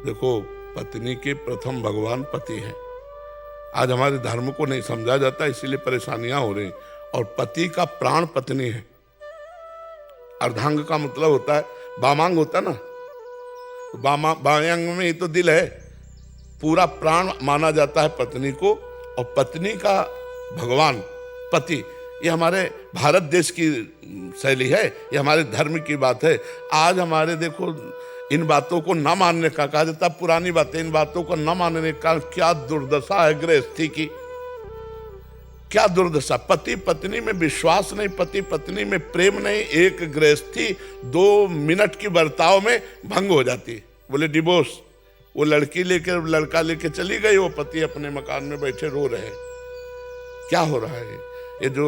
देखो, पत्नी के प्रथम भगवान पति हैं। आज हमारे धर्म को नहीं समझा जाता, इसीलिए परेशानियां हो रही। और पति का प्राण पत्नी है। अर्धांग का मतलब होता है, वामांग होता है ना, तो बाएं अंग में ही तो दिल है। पूरा प्राण माना जाता है पत्नी को। और पत्नी का भगवान पति, ये हमारे भारत देश की शैली है, ये हमारे धर्म की बात है। आज हमारे देखो, इन बातों को न मानने का, कहा जाता पुरानी बातें, इन बातों को न मानने का क्या दुर्दशा है गृहस्थी की, क्या दुर्दशा। पति पत्नी में विश्वास नहीं, पति पत्नी में प्रेम नहीं, एक गृहस्थी 2 मिनट की बर्ताव में भंग हो जाती है। बोले डिवोर्स, वो लड़की लेकर लड़का लेके चली गई, वो पति अपने मकान में बैठे रो रहे। क्या हो रहा है? ये जो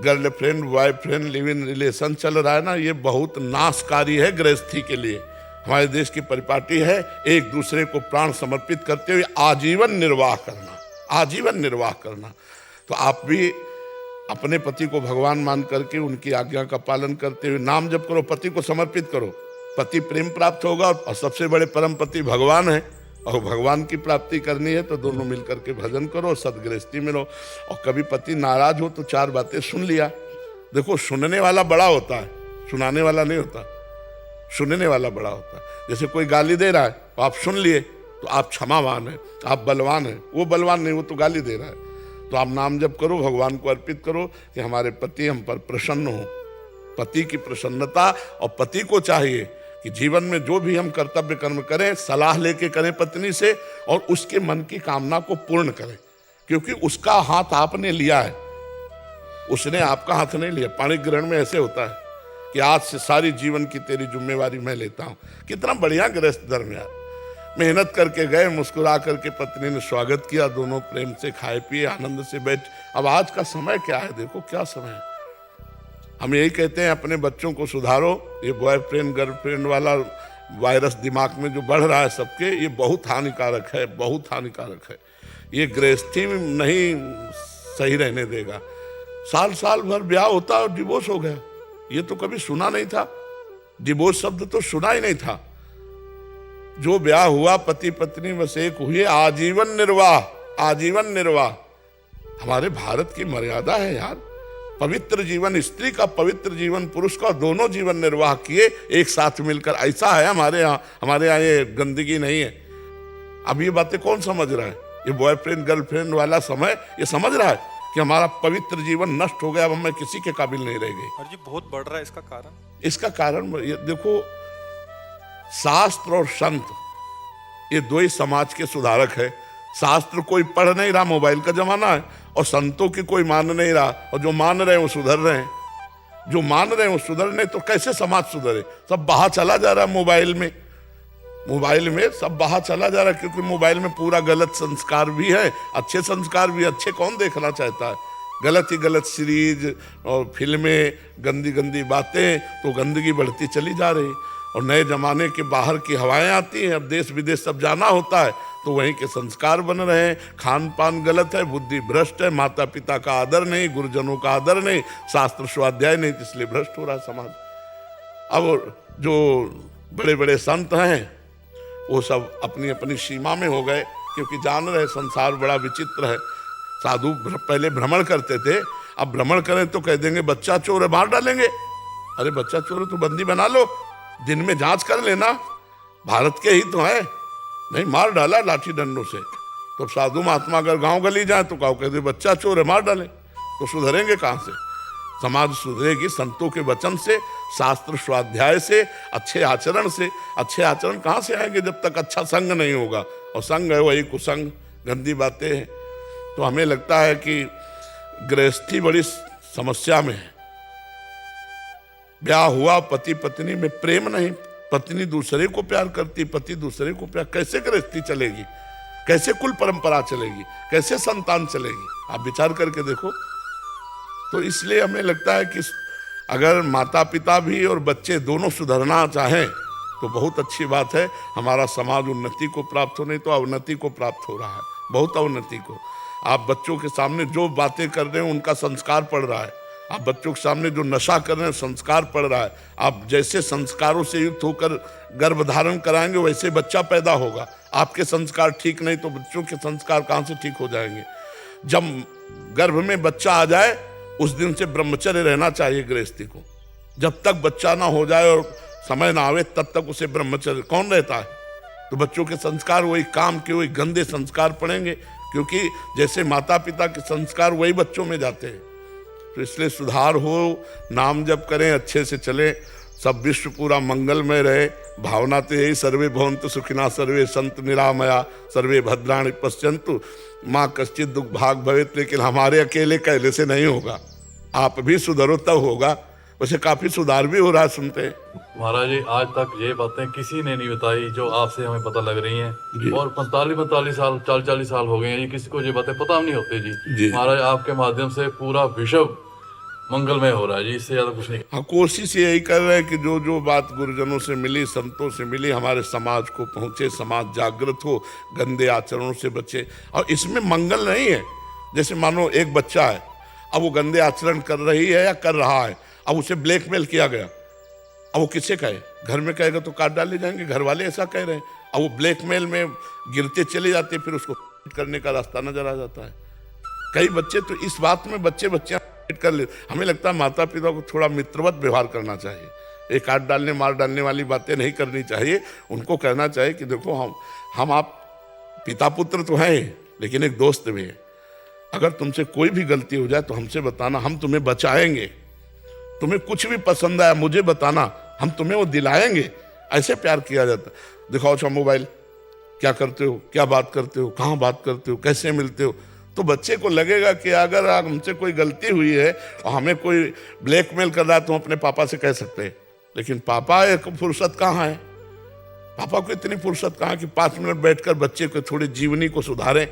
girlfriend boyfriend live in relation चल रहा है ना, ये बहुत नाशकारी है गृहस्थी के लिए। हमारे देश की परिपाटी है एक दूसरे को प्राण समर्पित करते हुए आजीवन निर्वाह करना, आजीवन निर्वाह करना। तो आप भी अपने पति को भगवान मान करके उनकी आज्ञा का पालन करते हुए नाम जप करो, पति को समर्पित करो। पति प्रेम प्राप्त होगा और सबसे बड़े परम पति भगवान है, और भगवान की प्राप्ति करनी है तो दोनों मिलकर के भजन करो, सदगृहस्थी में रहो। और कभी पति नाराज हो तो 4 बातें सुन लिया। देखो, सुनने वाला बड़ा होता है, सुनाने वाला नहीं होता। सुनने वाला बड़ा होता है। जैसे कोई गाली दे रहा है तो आप सुन लिए तो आप क्षमावान है, आप बलवान है। वो बलवान नहीं, वो तो गाली दे रहा है। तो आप नाम जप करो, भगवान को अर्पित करो कि हमारे पति हम पर प्रसन्न हो। पति की प्रसन्नता, और पति को चाहिए कि जीवन में जो भी हम कर्तव्य कर्म करें, सलाह लेके करें पत्नी से, और उसके मन की कामना को पूर्ण करें, क्योंकि उसका हाथ आपने लिया है, उसने आपका हाथ नहीं लिया। पाणी ग्रहण में ऐसे होता है कि आज से सारी जीवन की तेरी जिम्मेवारी मैं लेता हूं। कितना बढ़िया गृहस्थ धर्म यार। मेहनत करके गए, मुस्कुरा करके पत्नी ने स्वागत किया, दोनों प्रेम से खाए पिए, आनंद से बैठ। अब आज का समय क्या है, देखो क्या समय है। हम यही कहते हैं अपने बच्चों को सुधारो। ये बॉयफ्रेंड गर्लफ्रेंड वाला वायरस दिमाग में जो बढ़ रहा है सबके, ये बहुत हानिकारक है, बहुत हानिकारक है। ये गृहस्थी में नहीं सही रहने देगा। साल साल भर ब्याह होता और डिवोर्स हो गया, ये तो कभी सुना नहीं था। डिवोर्स शब्द तो सुना ही नहीं था। जो ब्याह हुआ, पति पत्नी बस एक हुए, आजीवन निर्वाह, आजीवन निर्वाह। हमारे भारत की मर्यादा है यार। पवित्र जीवन स्त्री का, पवित्र जीवन पुरुष का, दोनों जीवन निर्वाह किए एक साथ मिलकर। ऐसा है हमारे यहाँ ये गंदगी नहीं है। अब ये बातें कौन समझ रहा है? ये बॉयफ्रेंड गर्लफ्रेंड वाला समय ये समझ रहा है कि हमारा पवित्र जीवन नष्ट हो गया, अब मैं किसी के काबिल नहीं रह गई। और जी बहुत बढ़ रहा है इसका कारण? इसका कारण ये देखो, शास्त्र और संत ये 2 ही समाज के सुधारक है। शास्त्र कोई पढ़ नहीं रहा, मोबाइल का जमाना है, और संतों की कोई मान नहीं रहा। और जो मान रहे हैं वो सुधर रहे हैं, जो मान रहे हैं वो सुधर नहीं, तो कैसे समाज सुधरे? सब बाहर चला जा रहा है मोबाइल में, मोबाइल में सब बाहर चला जा रहा है। क्योंकि मोबाइल में पूरा गलत संस्कार भी है, अच्छे संस्कार भी। अच्छे कौन देखना चाहता है? गलत ही गलत सीरीज और फिल्में, गंदी गंदी बातें, तो गंदगी बढ़ती चली जा रही। और नए जमाने के बाहर की हवाएं आती हैं। अब देश विदेश सब जाना होता है तो वहीं के संस्कार बन रहे हैं। खान पान गलत है, बुद्धि भ्रष्ट है, माता पिता का आदर नहीं, गुरुजनों का आदर नहीं, शास्त्र स्वाध्याय नहीं, इसलिए भ्रष्ट हो रहा है समाज। अब जो बड़े बड़े संत हैं वो सब अपनी अपनी सीमा में हो गए, क्योंकि जान रहे संसार बड़ा विचित्र है। साधु पहले भ्रमण करते थे, अब भ्रमण करें तो कह देंगे बच्चा चोर है, मार डालेंगे। अरे बच्चा चोर है तो बंदी बना लो, दिन में जांच कर लेना, भारत के ही तो है। नहीं, मार डाला लाठी डंडों से। तो साधु महात्मा अगर गांव गली जाए तो कहो कहते बच्चा चोर है, मार डालें। तो सुधरेंगे कहाँ से? समाज सुधरेगी संतों के वचन से, शास्त्र स्वाध्याय से, अच्छे आचरण से। अच्छे आचरण कहाँ से आएंगे जब तक अच्छा संग नहीं होगा? और संग है वही कुसंग, गंदी बातें हैं। तो हमें लगता है कि गृहस्थी बड़ी समस्या में है। ब्याह हुआ, पति पत्नी में प्रेम नहीं, पत्नी दूसरे को प्यार करती, पति दूसरे को प्यार, कैसे गृहस्थी चलेगी? कैसे कुल परंपरा चलेगी? कैसे संतान चलेगी? आप विचार करके देखो। तो इसलिए हमें लगता है कि अगर माता पिता भी और बच्चे दोनों सुधरना चाहें तो बहुत अच्छी बात है। हमारा समाज उन्नति को प्राप्त हो, नहीं तो अवनति को प्राप्त हो रहा है, बहुत अवनति को। आप बच्चों के सामने जो बातें कर रहे हैं उनका संस्कार पड़ रहा है, आप बच्चों के सामने जो नशा कर रहे हैं, संस्कार पड़ रहा है, आप जैसे संस्कारों से युक्त होकर गर्भ धारण कराएंगे वैसे बच्चा पैदा होगा। आपके संस्कार ठीक नहीं तो बच्चों के संस्कार कहाँ से ठीक हो जाएंगे। जब गर्भ में बच्चा आ जाए उस दिन से ब्रह्मचर्य रहना चाहिए गृहस्थी को। जब तक बच्चा ना हो जाए और समय ना आवे तब तक उसे ब्रह्मचर्य कौन रहता है। तो बच्चों के संस्कार वही काम के वही गंदे संस्कार पड़ेंगे, क्योंकि जैसे माता पिता के संस्कार वही बच्चों में जाते हैं। तो इसलिए सुधार हो, नाम जप करें, अच्छे से चले, सब विश्व पूरा मंगलमय रहे। भावना तो यही, सर्वे भवन्तु सुखिनः, सर्वे सन्तु निरामया, सर्वे भद्राणि पश्यन्तु माँ कश्चित् दुख भाग भवेत्। लेकिन हमारे अकेले कहले से नहीं होगा, आप भी सुधरो तब होगा। वैसे काफी सुधार भी हो रहा है, सुनते हैं। महाराज जी, आज तक ये बातें किसी ने नहीं बताई जो आपसे हमें पता लग रही हैं। और 45 साल 40 साल हो गए हैं, ये किसी को ये बातें पता नहीं होती जी। महाराज आपके माध्यम से पूरा विश्व मंगलमय हो रहा है जी, इससे ज्यादा कुछ नहीं। हाँ, कोशिश यही कर रहे हैं कि जो जो बात गुरुजनों से मिली, संतों से मिली, हमारे समाज को पहुंचे, समाज जागृत हो, गंदे आचरणों से बचे। और इसमें मंगल नहीं है। जैसे मानो एक बच्चा है, अब वो गंदे आचरण कर रही है या कर रहा है, अब उसे ब्लैकमेल किया गया, अब वो किससे कहे? घर में कहेगा तो काट डाले जाएंगे, घर वाले ऐसा कह रहे हैं। अब वो ब्लैकमेल में गिरते चले जाते, फिर उसको करने का रास्ता नजर आ जाता है। कई बच्चे तो इस बात में बच्चे कर ले। हमें लगता है माता पिता को थोड़ा मित्रवत व्यवहार करना चाहिए। एक काट डालने मार डालने वाली बातें नहीं करनी चाहिए। उनको कहना चाहिए कि देखो हम आप पिता पुत्र तो हैं, लेकिन एक दोस्त भी है। अगर तुमसे कोई भी गलती हो जाए तो हमसे बताना, हम तुम्हें बचाएंगे। तुम्हें कुछ भी पसंद आया मुझे बताना, हम तुम्हें वो दिलाएंगे। ऐसे प्यार किया जाता। दिखाओ अच्छा मोबाइल, क्या करते हो, क्या बात करते हो, कहाँ बात करते हो, कैसे मिलते हो। तो बच्चे को लगेगा कि अगर हमसे कोई गलती हुई है और हमें कोई ब्लैकमेल कर रहा है तो हम अपने पापा से कह सकते हैं। लेकिन पापा एक फुर्सत कहाँ है, पापा को इतनी फुर्सत कहाँ कि 5 मिनट बैठकर बच्चे को थोड़ी जीवनी को सुधारें।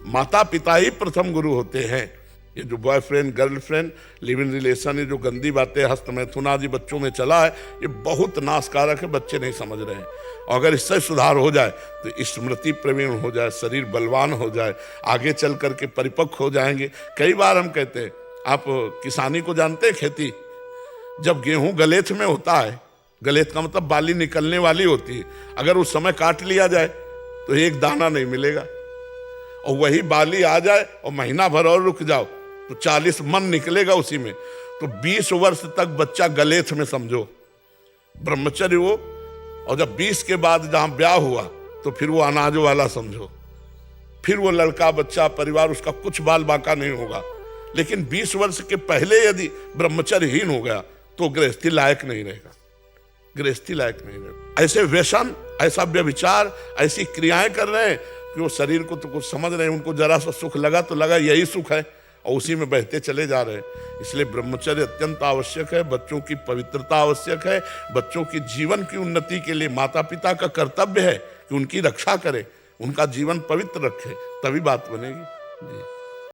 माता पिता ही प्रथम गुरु होते हैं। ये जो boyfriend girlfriend live in relation, ये जो गंदी बातें हस्त मैथुन आदि बच्चों में चला है, ये बहुत नाशकारक है। बच्चे नहीं समझ रहे हैं। और अगर इससे सुधार हो जाए तो स्मृति प्रवीण हो जाए, शरीर बलवान हो जाए, आगे चल करके परिपक्व हो जाएंगे। कई बार हम कहते हैं, आप किसानी को जानते हैं, खेती जब गेहूं गलेथ में होता है, गलेथ का मतलब बाली निकलने वाली होती है, अगर उस समय काट लिया जाए तो एक दाना नहीं मिलेगा। और वही बाली आ जाए और महीना भर और रुक जाओ तो 40 मन निकलेगा उसी में। तो 20 वर्ष तक बच्चा गलेथ में समझो, ब्रह्मचर्य वो। और जब 20 के बाद जहां ब्याह हुआ तो फिर वो अनाज वाला समझो। फिर वो लड़का बच्चा परिवार उसका कुछ बाल बाका नहीं होगा। लेकिन 20 वर्ष के पहले यदि ब्रह्मचर्यहीन हो गया तो गृहस्थी लायक नहीं रहेगा, गृहस्थी लायक नहीं रहेगा। ऐसे व्यसन, ऐसा व्यभिचार, ऐसी क्रियाएं कर रहे हैं कि वो शरीर को तो कुछ समझ रहे हैं। उनको जरा सा सुख लगा तो लगा यही सुख है, और उसी में बहते चले जा रहे हैं। इसलिए ब्रह्मचर्य अत्यंत आवश्यक है। बच्चों की पवित्रता आवश्यक है। बच्चों की जीवन की उन्नति के लिए माता पिता का कर्तव्य है कि उनकी रक्षा करें, उनका जीवन पवित्र रखें, तभी बात बनेगी जी।